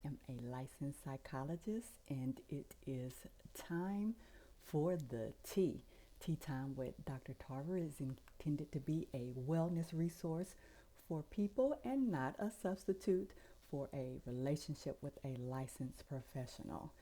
am a licensed psychologist, and it is time for the tea. Tea Time with Dr. Tarver is intended to be a wellness resource for people and not a substitute for a relationship with a licensed professional.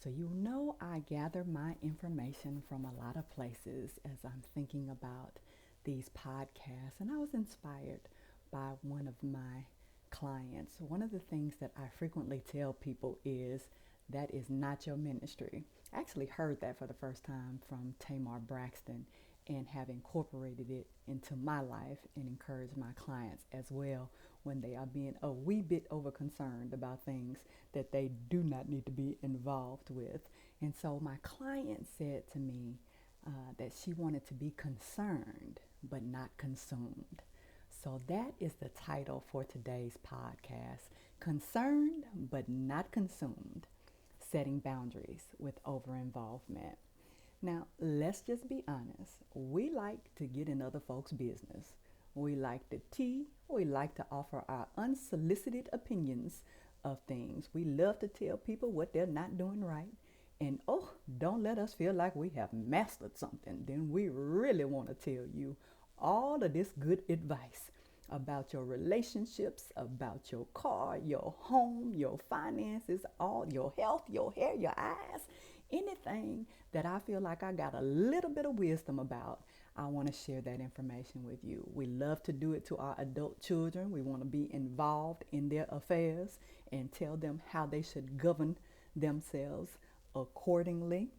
So, you know, I gather my information from a lot of places as I'm thinking about these podcasts, and I was inspired by one of my clients. One of the things that I frequently tell people is that is not your ministry. I actually heard that for the first time from Tamar Braxton and have incorporated it into my life and encourage my clients as well when they are being a wee bit over concerned about things that they do not need to be involved with. And so my client said to me that she wanted to be concerned but not consumed. So that is the title for today's podcast: Concerned but Not Consumed, Setting Boundaries with Over Involvement. Now, let's just be honest. We like to get in other folks' business. We like the tea. We like to offer our unsolicited opinions of things. We love to tell people what they're not doing right. And oh, don't let us feel like we have mastered something. Then we really want to tell you all of this good advice about your relationships, about your car, your home, your finances, all your health, your hair, your eyes, anything that I feel like I got a little bit of wisdom about. I want to share that information with you. We love to do it to our adult children. We want to be involved in their affairs and tell them how they should govern themselves accordingly.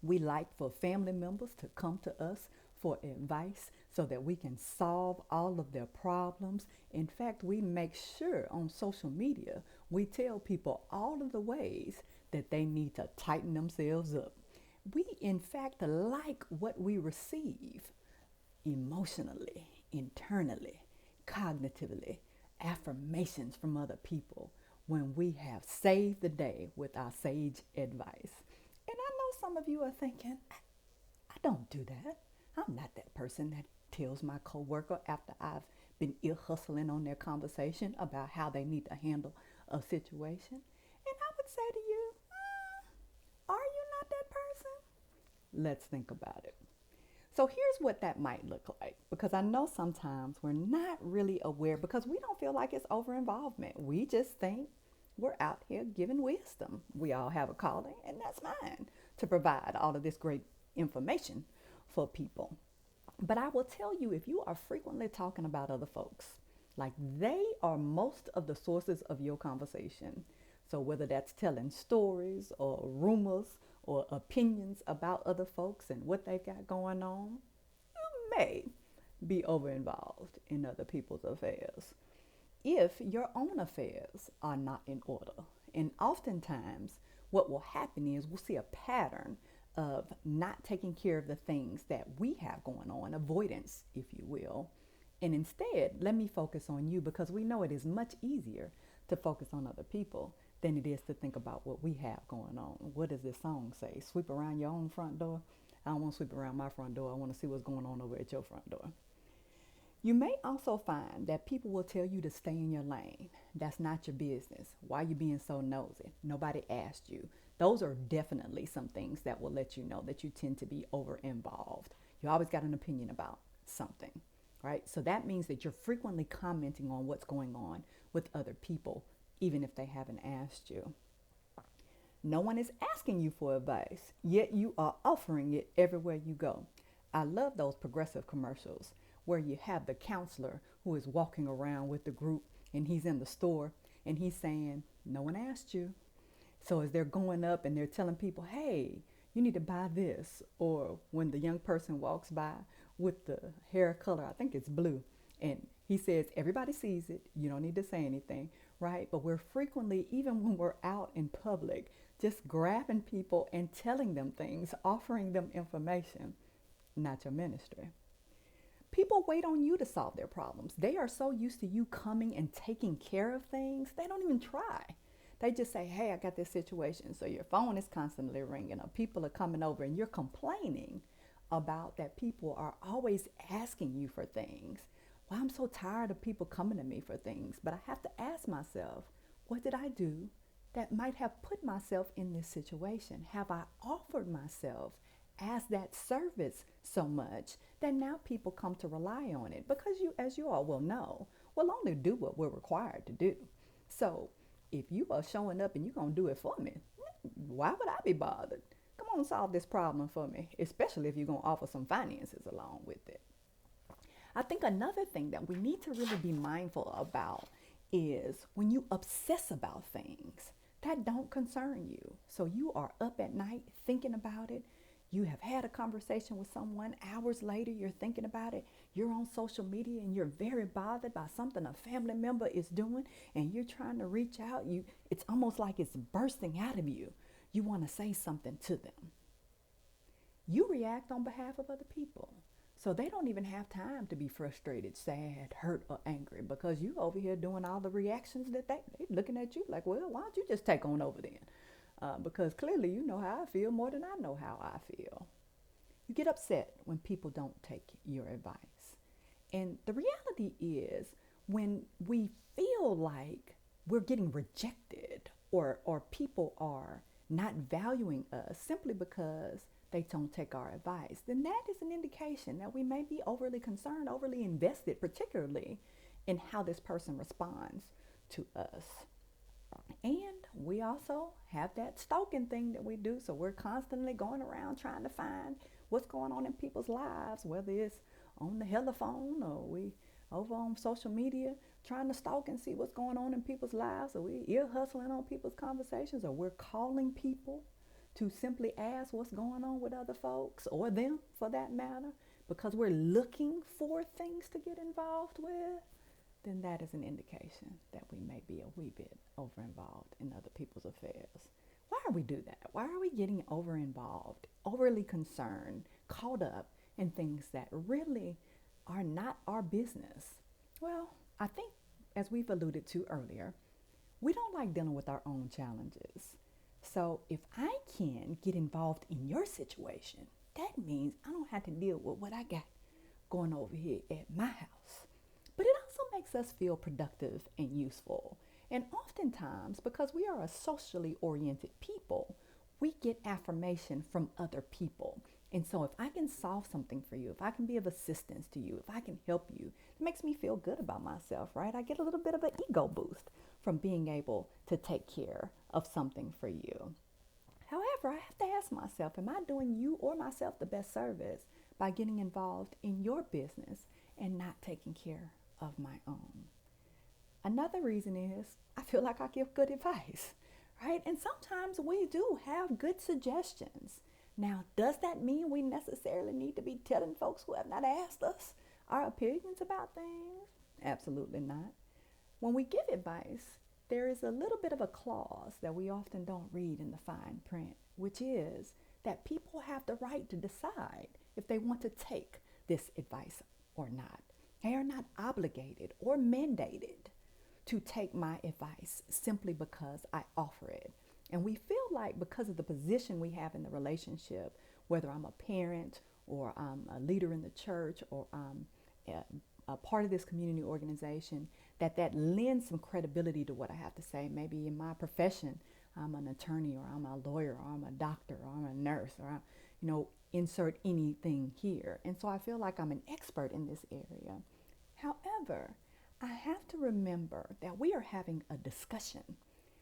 We like for family members to come to us for advice so that we can solve all of their problems. In fact, we make sure on social media we tell people all of the ways that they need to tighten themselves up. We, in fact, like what we receive emotionally, internally, cognitively, affirmations from other people when we have saved the day with our sage advice. And I know some of you are thinking, I don't do that. I'm not that person that tells my coworker after I've been ear hustling on their conversation about how they need to handle a situation. And I would say to you, are you not that person? Let's think about it. So here's what that might look like, because I know sometimes we're not really aware because we don't feel like it's over involvement. We just think we're out here giving wisdom. We all have a calling, and that's mine to provide all of this great information for people. But I will tell you, if you are frequently talking about other folks, like they are most of the sources of your conversation. So whether that's telling stories or rumors or opinions about other folks and what they've got going on, you may be over involved in other people's affairs if your own affairs are not in order. And oftentimes, what will happen is we'll see a pattern of not taking care of the things that we have going on, avoidance, if you will. And instead, let me focus on you because we know it is much easier to focus on other people than it is to think about what we have going on. What does this song say? Sweep around your own front door? I don't want to sweep around my front door. I want to see what's going on over at your front door. You may also find that people will tell you to stay in your lane. That's not your business. Why are you being so nosy? Nobody asked you. Those are definitely some things that will let you know that you tend to be over involved. You always got an opinion about something, right? So that means that you're frequently commenting on what's going on with other people, even if they haven't asked you. No one is asking you for advice, yet you are offering it everywhere you go. I love those progressive commercials where you have the counselor who is walking around with the group and he's in the store and he's saying, no one asked you. So as they're going up and they're telling people, hey, you need to buy this. Or when the young person walks by with the hair color, I think it's blue, and he says, everybody sees it. You don't need to say anything, right? But we're frequently, even when we're out in public, just grabbing people and telling them things, offering them information, not your ministry. People wait on you to solve their problems. They are so used to you coming and taking care of things, they don't even try. They just say, hey, I got this situation. So your phone is constantly ringing, or people are coming over, and you're complaining about that people are always asking you for things. Well, I'm so tired of people coming to me for things. But I have to ask myself, What did I do that might have put myself in this situation? Have I offered myself as that service so much that now people come to rely on it? Because you, as you all will know, will only do what we're required to do. So if you are showing up and you're going to do it for me, why would I be bothered? Come on, solve this problem for me, especially if you're going to offer some finances along with it. I think another thing that we need to really be mindful about is when you obsess about things that don't concern you. So you are up at night thinking about it. You have had a conversation with someone. Hours later, you're thinking about it. You're on social media and you're very bothered by something a family member is doing, and you're trying to reach out. It's almost like it's bursting out of you. You want to say something to them. You react on behalf of other people. So they don't even have time to be frustrated, sad, hurt, or angry, because you over here doing all the reactions that they're looking at you like, well, why don't you just take on over then? Because clearly you know how I feel more than I know how I feel. You get upset when people don't take your advice. And the reality is when we feel like we're getting rejected or people are not valuing us simply because they don't take our advice, then that is an indication that we may be overly concerned, overly invested, particularly in how this person responds to us. And we also have that stalking thing that we do. So we're constantly going around trying to find what's going on in people's lives, whether it's on the telephone or we over on social media trying to stalk and see what's going on in people's lives, or we ear hustling on people's conversations, or we're calling people to simply ask what's going on with other folks, or them for that matter, because we're looking for things to get involved with, then that is an indication that we may be a wee bit over involved in other people's affairs. Why do we do that? Why are we getting over involved, overly concerned, caught up in things that really are not our business? Well, I think, as we've alluded to earlier, we don't like dealing with our own challenges. So if I can get involved in your situation, that means I don't have to deal with what I got going over here at my house. But it also makes us feel productive and useful. And oftentimes, because we are a socially oriented people, we get affirmation from other people. And so if I can solve something for you, if I can be of assistance to you, if I can help you, it makes me feel good about myself, right? I get a little bit of an ego boost from being able to take care of something for you. However, I have to ask myself, am I doing you or myself the best service by getting involved in your business and not taking care of my own? Another reason is I feel like I give good advice, right? And sometimes we do have good suggestions. Now, does that mean we necessarily need to be telling folks who have not asked us our opinions about things? Absolutely not. When we give advice, there is a little bit of a clause that we often don't read in the fine print, which is that people have the right to decide if they want to take this advice or not. They are not obligated or mandated to take my advice simply because I offer it. And we feel like because of the position we have in the relationship, whether I'm a parent or I'm a leader in the church or I'm a part of this community organization, that lends some credibility to what I have to say. Maybe in my profession, I'm an attorney or I'm a lawyer or I'm a doctor or I'm a nurse or insert anything here. And so I feel like I'm an expert in this area. However, I have to remember that we are having a discussion,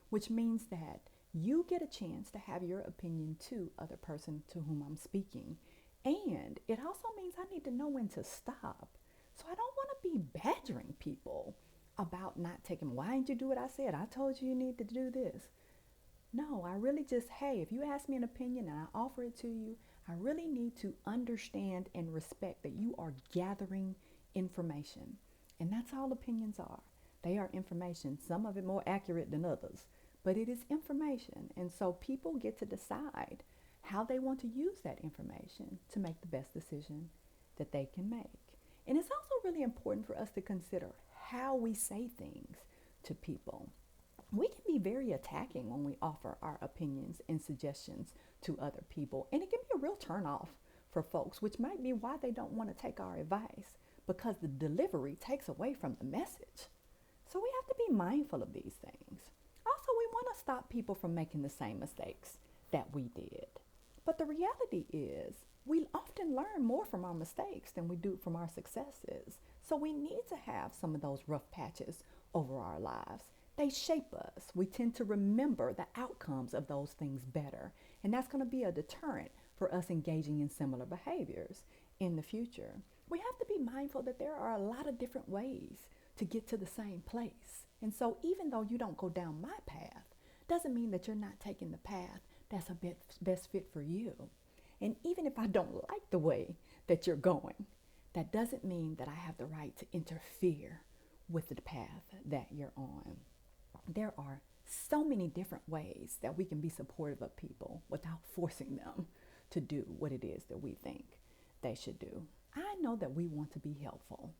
which means that you get a chance to have your opinion to other person to whom I'm speaking. And it also means I need to know when to stop. So I don't want to be badgering people about not taking, why didn't you do what I said? I told you need to do this. No, I really just, hey, if you ask me an opinion and I offer it to you, I really need to understand and respect that you are gathering information. And that's all opinions are. They are information, some of it more accurate than others, but it is information. And so people get to decide how they want to use that information to make the best decision that they can make. And it's also really important for us to consider how we say things to people. We can be very attacking when we offer our opinions and suggestions to other people. And it can be a real turnoff for folks, which might be why they don't want to take our advice, because the delivery takes away from the message. So we have to be mindful of these things. stop people from making the same mistakes that we did. But the reality is, we often learn more from our mistakes than we do from our successes. So we need to have some of those rough patches over our lives. They shape us. We tend to remember the outcomes of those things better. And that's going to be a deterrent for us engaging in similar behaviors in the future. We have to be mindful that there are a lot of different ways to get to the same place. And so even though you don't go down my path, doesn't mean that you're not taking the path that's a best fit for you. And even if I don't like the way that you're going, that doesn't mean that I have the right to interfere with the path that you're on. There are so many different ways that we can be supportive of people without forcing them to do what it is that we think they should do. I know that we want to be helpful.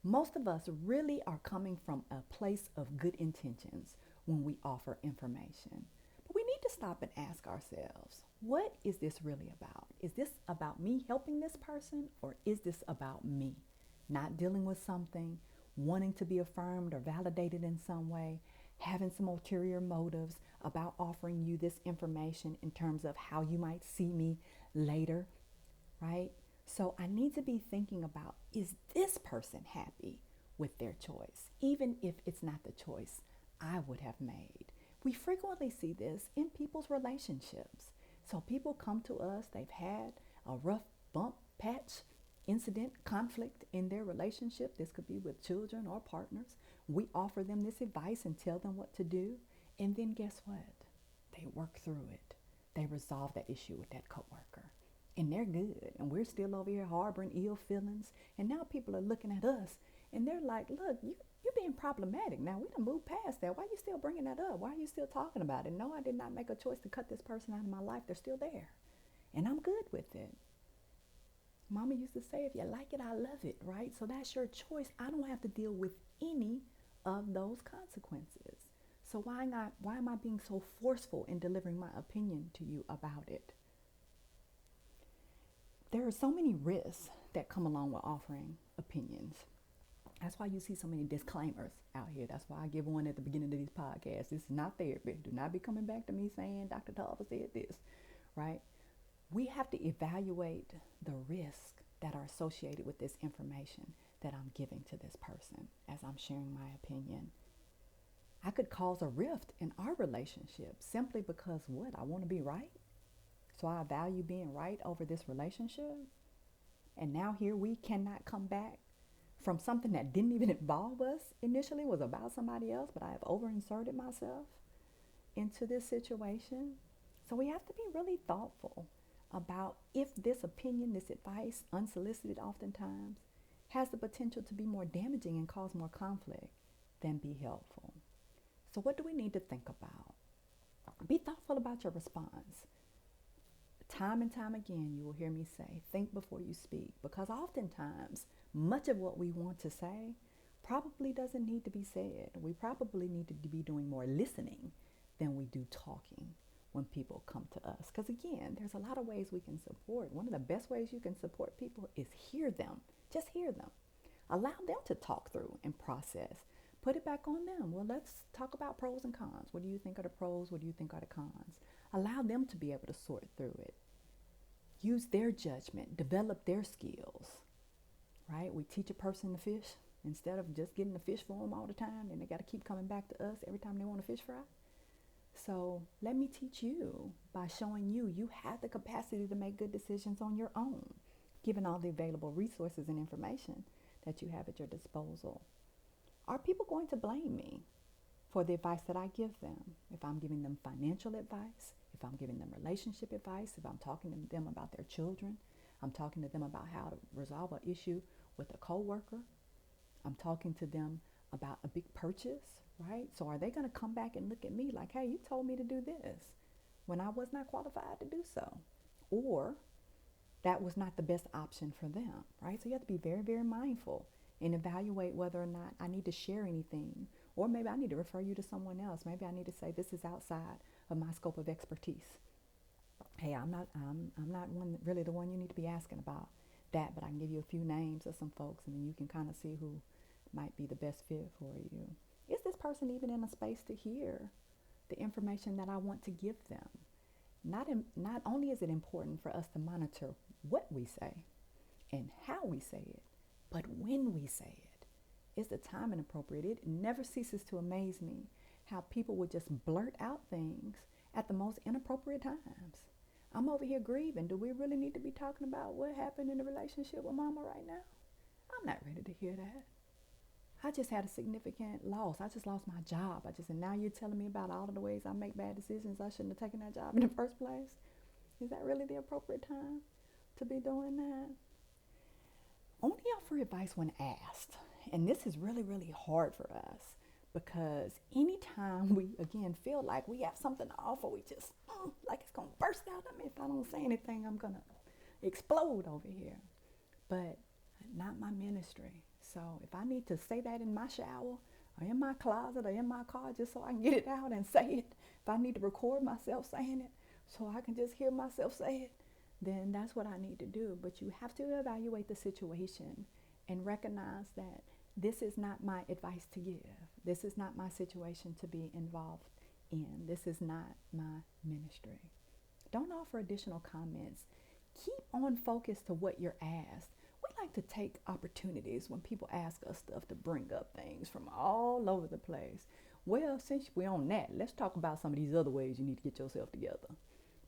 Most of us really are coming from a place of good intentions when we offer information. But we need to stop and ask ourselves, what is this really about? Is this about me helping this person, or is this about me not dealing with something, wanting to be affirmed or validated in some way, having some ulterior motives about offering you this information in terms of how you might see me later, right? So I need to be thinking about, is this person happy with their choice, even if it's not the choice I would have made? We frequently see this in people's relationships. So people come to us, they've had a rough bump, patch, incident, conflict in their relationship. This could be with children or partners. We offer them this advice and tell them what to do. And then guess what? They work through it. They resolve that issue with that coworker. And they're good. And we're still over here harboring ill feelings. And now people are looking at us and they're like, look, you're being problematic. Now, we done moved past that. Why are you still bringing that up? Why are you still talking about it? No, I did not make a choice to cut this person out of my life. They're still there. And I'm good with it. Mama used to say, if you like it, I love it, right? So that's your choice. I don't have to deal with any of those consequences. So why am I being so forceful in delivering my opinion to you about it? There are so many risks that come along with offering opinions. That's why you see so many disclaimers out here. That's why I give one at the beginning of these podcasts. This is not therapy. Do not be coming back to me saying Dr. Tarver said this, right? We have to evaluate the risks that are associated with this information that I'm giving to this person as I'm sharing my opinion. I could cause a rift in our relationship simply because what? I want to be right. So I value being right over this relationship. And now here we cannot come back from something that didn't even involve us initially, was about somebody else, but I have overinserted myself into this situation. So we have to be really thoughtful about if this opinion, this advice, unsolicited oftentimes, has the potential to be more damaging and cause more conflict than be helpful. So what do we need to think about? Be thoughtful about your response. Time and time again, you will hear me say, think before you speak, because oftentimes, much of what we want to say probably doesn't need to be said. We probably need to be doing more listening than we do talking when people come to us. Because again, there's a lot of ways we can support. One of the best ways you can support people is hear them. Just hear them. Allow them to talk through and process. Put it back on them. Well, let's talk about pros and cons. What do you think are the pros? What do you think are the cons? Allow them to be able to sort through it. Use their judgment. Develop their skills, right? We teach a person to fish instead of just getting the fish for them all the time, and they got to keep coming back to us every time they want a fish fry. So let me teach you by showing you have the capacity to make good decisions on your own, given all the available resources and information that you have at your disposal. Are people going to blame me for the advice that I give them? If I'm giving them financial advice, if I'm giving them relationship advice, if I'm talking to them about their children, I'm talking to them about how to resolve an issue with a coworker, I'm talking to them about a big purchase, right? So are they going to come back and look at me like, hey, you told me to do this when I was not qualified to do so? Or that was not the best option for them, right? So you have to be very, very mindful and evaluate whether or not I need to share anything, or maybe I need to refer you to someone else. Maybe I need to say this is outside of my scope of expertise. Hey, I'm not really the one you need to be asking about that, but I can give you a few names of some folks, and then you can kind of see who might be the best fit for you. Is this person even in a space to hear the information that I want to give them. Not only is it important for us to monitor what we say and how we say it, but when we say it. Is the timing appropriate? It never ceases to amaze me how people would just blurt out things at the most inappropriate times. I'm over here grieving. Do we really need to be talking about what happened in the relationship with mama right now? I'm not ready to hear that. I just had a significant loss. I just lost my job. And now you're telling me about all of the ways I make bad decisions. I shouldn't have taken that job in the first place. Is that really the appropriate time to be doing that? Only offer advice when asked. And this is really, really hard for us because anytime we, again, feel like we have something to offer, we just, like it's going to burst out of me. If I don't say anything, I'm going to explode over here. But not my ministry. So if I need to say that in my shower or in my closet or in my car just so I can get it out and say it, if I need to record myself saying it so I can just hear myself say it, then that's what I need to do. But you have to evaluate the situation and recognize that this is not my advice to give. This is not my situation to be involved in. This is not my ministry. Don't offer additional comments. Keep on focus to what you're asked. We like to take opportunities when people ask us stuff to bring up things from all over the place. Well, since we're on that, let's talk about some of these other ways you need to get yourself together.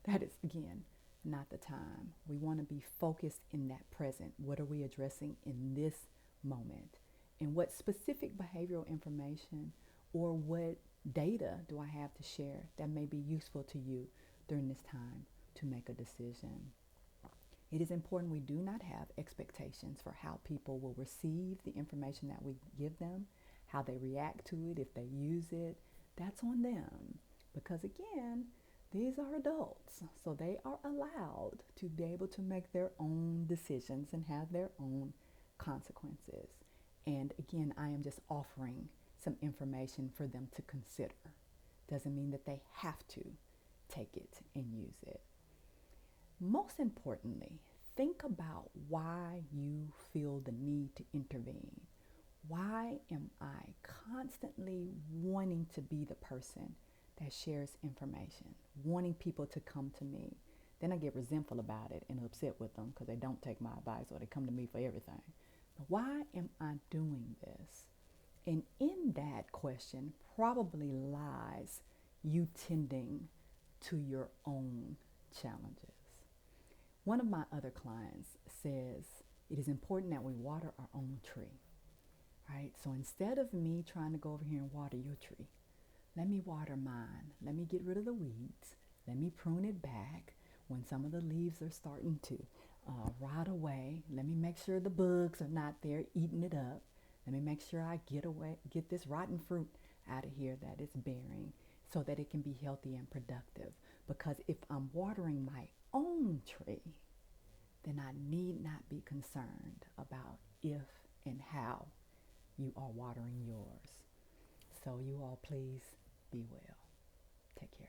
That is, again, not the time. We want to be focused in that present. What are we addressing in this moment? And what specific behavioral information or what data do I have to share that may be useful to you during this time to make a decision? It is important we do not have expectations for how people will receive the information that we give them, how they react to it, if they use it. That's on them. Because again, these are adults, so they are allowed to be able to make their own decisions and have their own consequences. And again, I am just offering some information for them to consider. Doesn't mean that they have to take it and use it. Most importantly, think about why you feel the need to intervene. Why am I constantly wanting to be the person that shares information, wanting people to come to me? Then I get resentful about it and upset with them because they don't take my advice or they come to me for everything. But why am I doing this? And in that question probably lies you tending to your own challenges. One of my other clients says it is important that we water our own tree, right? So instead of me trying to go over here and water your tree, let me water mine. Let me get rid of the weeds. Let me prune it back when some of the leaves are starting to rot away. Let me make sure the bugs are not there eating it up. Let me make sure I get this rotten fruit out of here that it's bearing so that it can be healthy and productive. Because if I'm watering my own tree, then I need not be concerned about if and how you are watering yours. So you all please be well. Take care.